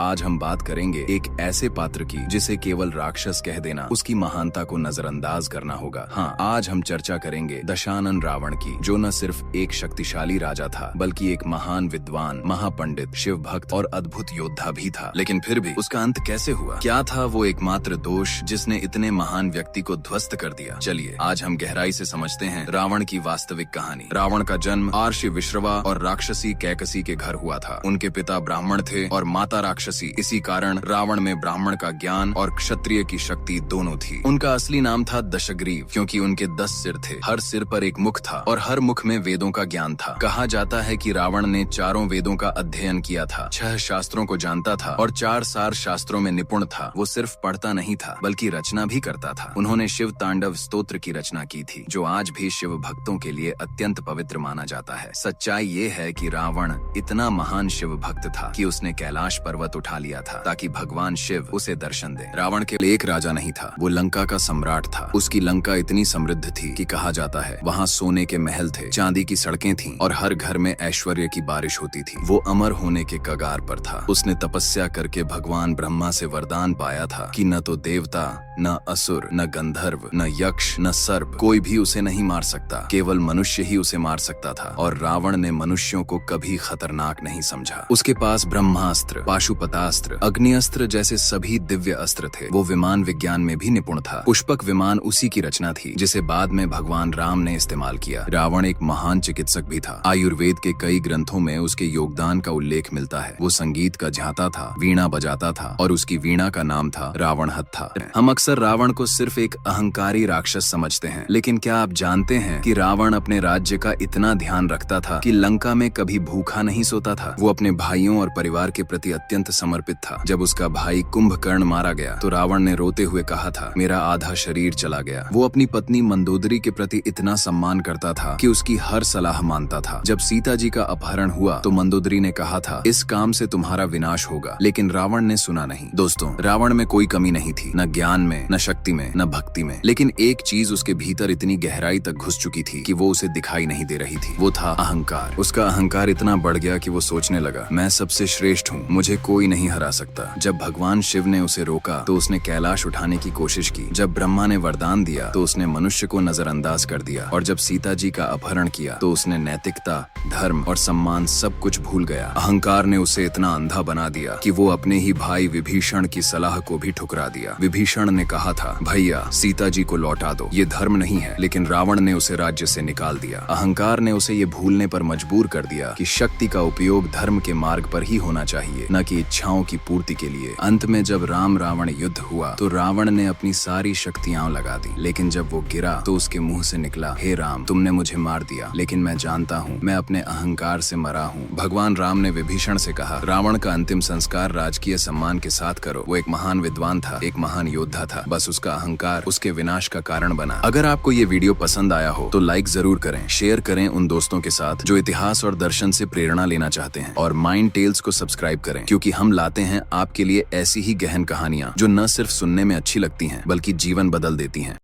आज हम बात करेंगे एक ऐसे पात्र की जिसे केवल राक्षस कह देना उसकी महानता को नजरअंदाज करना होगा। हाँ, आज हम चर्चा करेंगे दशानन रावण की, जो न सिर्फ एक शक्तिशाली राजा था बल्कि एक महान विद्वान, महापंडित, शिव भक्त और अद्भुत योद्धा भी था। लेकिन फिर भी उसका अंत कैसे हुआ? क्या था वो एकमात्र दोष जिसने इतने महान व्यक्ति को ध्वस्त कर दिया? चलिए आज हम गहराई से समझते हैं रावण की वास्तविक कहानी। रावण का जन्म आर्षि विश्रवा और राक्षसी कैकसी के घर हुआ था। उनके पिता ब्राह्मण थे और माता राक्षसी। इसी कारण रावण में ब्राह्मण का ज्ञान और क्षत्रिय की शक्ति दोनों थी। उनका असली नाम था दशग्रीव, क्योंकि उनके 10 सिर थे। हर सिर पर एक मुख था और हर मुख में वेदों का ज्ञान था। कहा जाता है कि रावण ने 4 वेदों का अध्ययन किया था, 6 शास्त्रों को जानता था और 4 सार शास्त्रों में निपुण था। वो सिर्फ पढ़ता नहीं था बल्कि रचना भी करता था। उन्होंने शिव तांडव स्तोत्र की रचना की थी, जो आज भी शिव भक्तों के लिए अत्यंत पवित्र माना जाता है। सच्चाई ये है कि रावण इतना महान शिव भक्त था कि उसने कैलाश पर्वत उठा लिया था ताकि भगवान शिव उसे दर्शन दे। रावण केवल एक राजा नहीं था, वो लंका का सम्राट था। उसकी लंका इतनी समृद्ध थी कि कहा जाता है वहाँ सोने के महल थे, चांदी की सड़कें थीं और हर घर में ऐश्वर्य की बारिश होती थी। वो अमर होने के कगार पर था। उसने तपस्या करके भगवान ब्रह्मा से वरदान पाया था कि न तो देवता, न असुर, न गंधर्व, न यक्ष, न सर्प, कोई भी उसे नहीं मार सकता। केवल मनुष्य ही उसे मार सकता था। और रावण ने मनुष्यों को कभी खतरनाक नहीं समझा। उसके पास ब्रह्मास्त्र, पाशुपतास्त्र, अग्निअस्त्र जैसे सभी दिव्य अस्त्र थे। वो विमान विज्ञान में भी निपुण था। पुष्पक विमान उसी की रचना थी, जिसे बाद में भगवान राम ने इस्तेमाल किया। रावण एक महान चिकित्सक भी था। आयुर्वेद के कई ग्रंथों में उसके योगदान का उल्लेख मिलता है। वो संगीत का झाता था, वीणा बजाता था और उसकी वीणा का नाम था रावणहत्था। हम अक्सर रावण को सिर्फ एक अहंकारी राक्षस समझते हैं, लेकिन क्या आप जानते हैं कि रावण अपने राज्य का इतना ध्यान रखता था कि लंका में कभी भूखा नहीं सोता था। वो अपने भाइयों और परिवार के प्रति अत्यंत समर्पित था। जब उसका भाई कुंभकर्ण मारा गया तो रावण ने रोते हुए कहा था, मेरा आधा शरीर चला गया। वो अपनी पत्नी मंदोदरी के प्रति इतना सम्मान करता था कि उसकी हर सलाह मानता था। जब सीता जी का अपहरण हुआ तो मंदोदरी ने कहा था, इस काम से तुम्हारा विनाश होगा, लेकिन रावण ने सुना नहीं। दोस्तों, रावण में कोई कमी नहीं थी, न ज्ञान में, न शक्ति में, न भक्ति में, लेकिन एक चीज उसके भीतर इतनी गहराई तक घुस चुकी थी कि वो उसे दिखाई नहीं दे रही थी। वो था अहंकार। उसका अहंकार इतना बढ़ गया कि वो सोचने लगा, मैं सबसे श्रेष्ठ हूँ, मुझे कोई नहीं हरा सकता। जब भगवान शिव ने उसे रोका तो उसने कैलाश उठाने की कोशिश की। जब ब्रह्मा ने वरदान दिया तो उसने मनुष्य को नजरअंदाज कर दिया। और जब सीता जी का अपहरण किया तो उसने नैतिकता, धर्म और सम्मान सब कुछ भूल गया। अहंकार ने उसे इतना अंधा बना दिया कि वो अपने ही भाई विभीषण की सलाह को भी ठुकरा दिया। विभीषण ने कहा था, भैया सीता जी को लौटा दो, ये धर्म नहीं है, लेकिन रावण ने उसे राज्य से निकाल दिया। अहंकार ने उसे ये भूलने पर मजबूर कर दिया कि शक्ति का उपयोग धर्म के मार्ग पर ही होना चाहिए, न कि इच्छाओं की पूर्ति के लिए। अंत में जब राम रावण युद्ध हुआ तो रावण ने अपनी सारी शक्तियां लगा दी, लेकिन जब वो गिरा तो उसके मुंह से निकला, हे राम, तुमने मुझे मार दिया, लेकिन मैं जानता हूँ मैं अपने अहंकार से मरा हूँ। भगवान राम ने विभीषण से कहा, रावण का अंतिम संस्कार राजकीय सम्मान के साथ करो। वो एक महान विद्वान था, एक महान योद्धा था, बस उसका अहंकार उसके विनाश का कारण बना। अगर आपको ये वीडियो पसंद आया हो तो लाइक जरूर करें, शेयर करें उन दोस्तों के साथ जो इतिहास और दर्शन से प्रेरणा लेना चाहते हैं, और माइंड टेल्स को सब्सक्राइब करें, क्योंकि हम लाते हैं आपके लिए ऐसी ही गहन कहानियां जो न सिर्फ सुनने में अच्छी लगती हैं बल्कि जीवन बदल देती हैं।